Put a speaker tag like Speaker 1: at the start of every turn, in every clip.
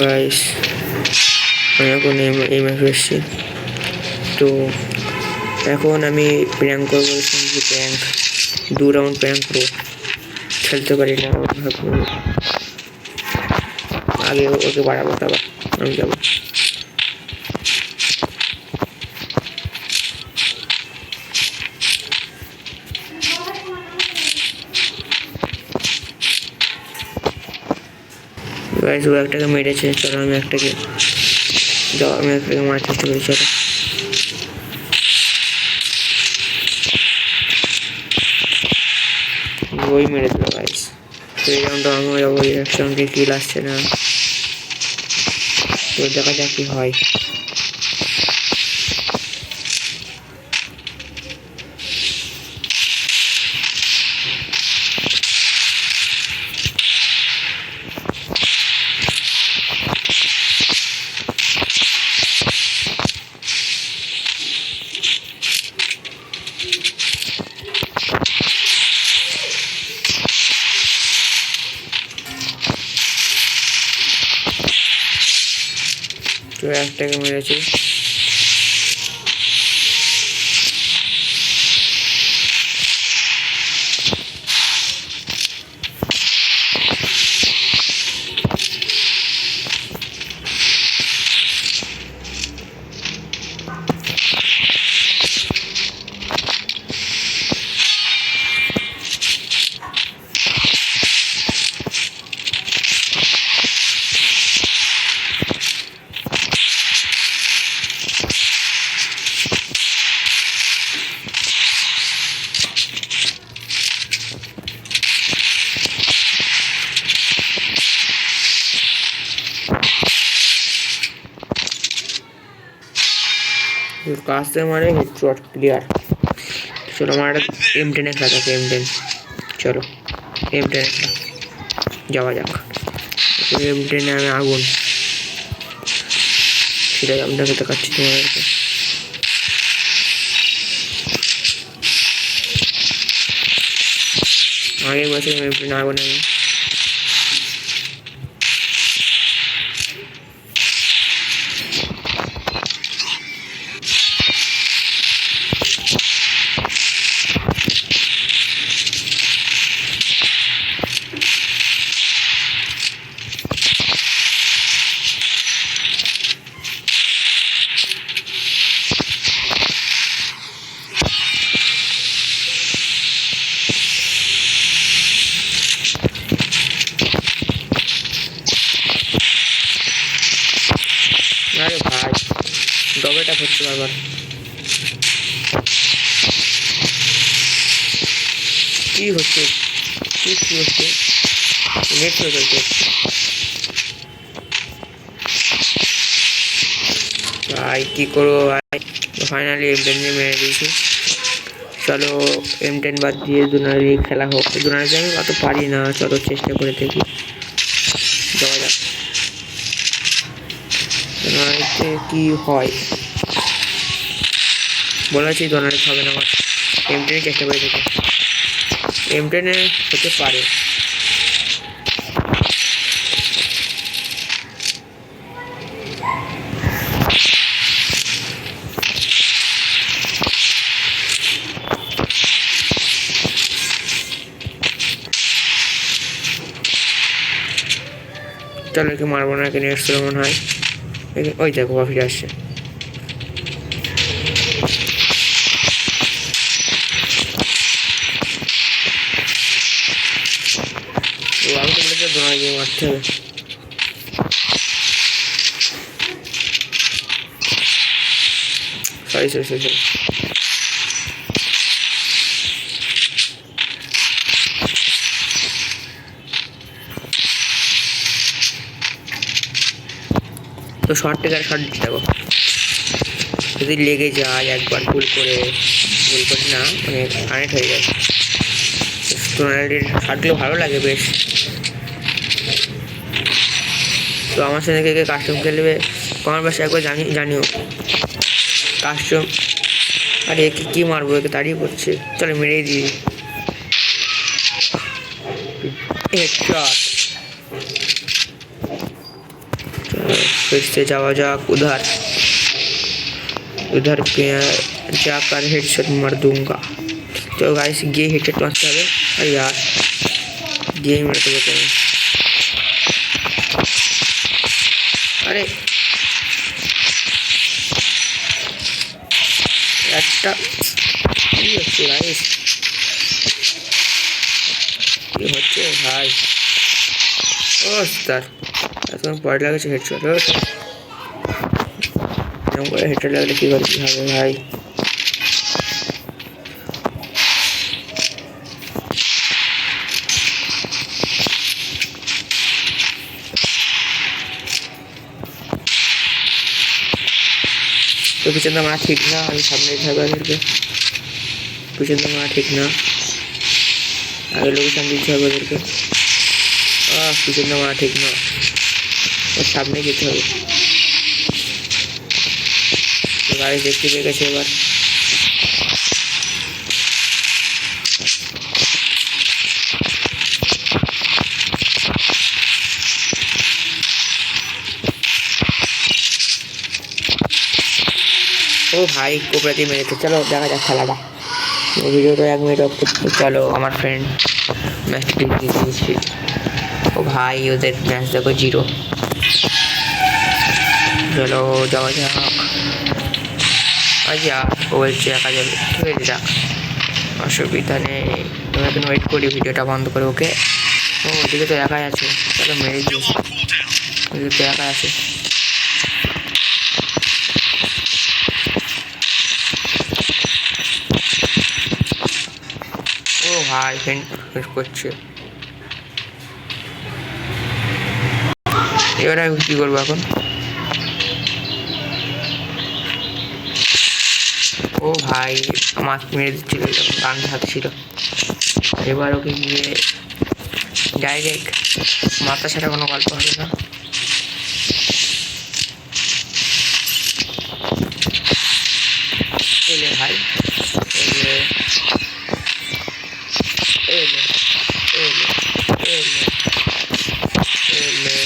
Speaker 1: Guys আমি এখন এই ম্যাচে এসেছি। তো এখন আমি প্র্যাঙ্ক করবো, শুনছি প্র্যাঙ্ক 2 রাউন্ড প্র্যাঙ্ক করবো। খেলতে পারি না, আগে ওকে বাড়াবো, তারপর আমি যাবো। গাইস ও একটাকে মেরেছে, চলো আমি একটাকে মারার চেষ্টা করি। চলো ওই মেরে দিল গাইস। তো এই রাউন্ডটা আমি যাবো, এই রাউন্ডে কিল আসছে না, তো দেখা যাক কি হয়। তো একটাকে মেরেছি, কাজতে মারে হেডশট ক্লিয়ার। চলো আমার একটা M10 খেলা থাকে, M10। চলো M10 যাওয়া যাক। M10 আমি আগুন, সেটা আপনাকে দেখাচ্ছি তোমাদেরকে। আগের বছর M10 আগুন আমি আরে ভাই ডবেটা হচ্ছে বারবার। কি হচ্ছে কি হচ্ছে, নেট হয়ে চলছে। ভাই কি করবো ভাই, ফাইনালি M10 মেরে দিয়েছি। চলো M10 বাদ দিয়ে দুনারি খেলা হোক। দুনারিতে আমি অত পারি না, চলো চেষ্টা করে দেখি যাওয়া যাক দুনারিতে কি হয়। বলেছি দুনারি খাবে না, আমার M10 চেষ্টা করে দেখি, M10 হতে পারে। চলো একে মারবো না, একে নেক্সট মনে হয়। ওই দেখো ফিরে আসছে। আমি তো বলেছি দোনায় গিয়ে মারতে হবে। সরি তো শর্ট দিচ্ছি, দেখো যদি লেগে যায় একবার ভুল করে না, মানে কানেক্ট হয়ে যায়। টোনালিটির শর্টগুলো ভালো লাগে বেশ। তো আমার সাথে কে কাস্টম খেলবে কমেন্ট বক্সে একবার জানিও কাস্টম। আরে একে কী মারবো, একে দাঁড়িয়ে করছে, চলো মেরেই দিই। হেডশট। फिर से जावा जाक उधर उधर पे जाकर हेडशॉट मार दूंगा। तो गाइस ये हेडशॉट मारते हैं। अरे यार ये मेरे को बताएं। अरे একটা কি হচ্ছে গাইস, কি হচ্ছে ভাই? ও স্যার এখন পড়ে লাগছে হেডশট। এরকম করে হেডশট লাগলে কি করতে হবে ভাই? तो पिछन तो मारा ठीक ना, अभी सामने था करके पिछन तो मारा ठीक ना, आगे लोग सामने था करके पिछन तो मारा ठीक ना और सामने की था। तो गाइस देखते हुए कैसे बार ओ भाई को प्रति मिनट। चलो देखा जाए खेलाटा वीडियो तो 1 मिनट अफ। चलो हमारे फ्रेंड मैच जीत। ओ भाई उधर मैच देखो 0। चलो जाओ जाओ আচ্ছা ও বলছে একা যাবে, ঠিক আছে যাক অসুবিধা নেই। তুমি এখন ওয়েট করি ভিডিওটা বন্ধ করে। ওকে ও ওদিকে তো একাই আছে, চলো মেরে দিই। ওদিকে তো একাই আছে। ও ভাই ফেন্ট করছে। এবার আমি কী করবো এখন? ও ভাই আমার মেরে দিচ্ছিল যখন গান হাতে ছিল। এবার ওকে গিয়ে ডাইরেক্ট মাথা ছাড়া কোনো গল্প হবে না। এলে ভাই এলে এলে এলে এলে এলে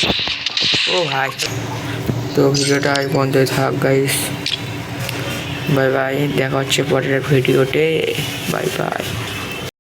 Speaker 1: ও ভাই। তো ভিডিওটা বন্ধই থাক গাইস। বাই বাই, দেখা হচ্ছে পরের ভিডিওতে। Bye bye.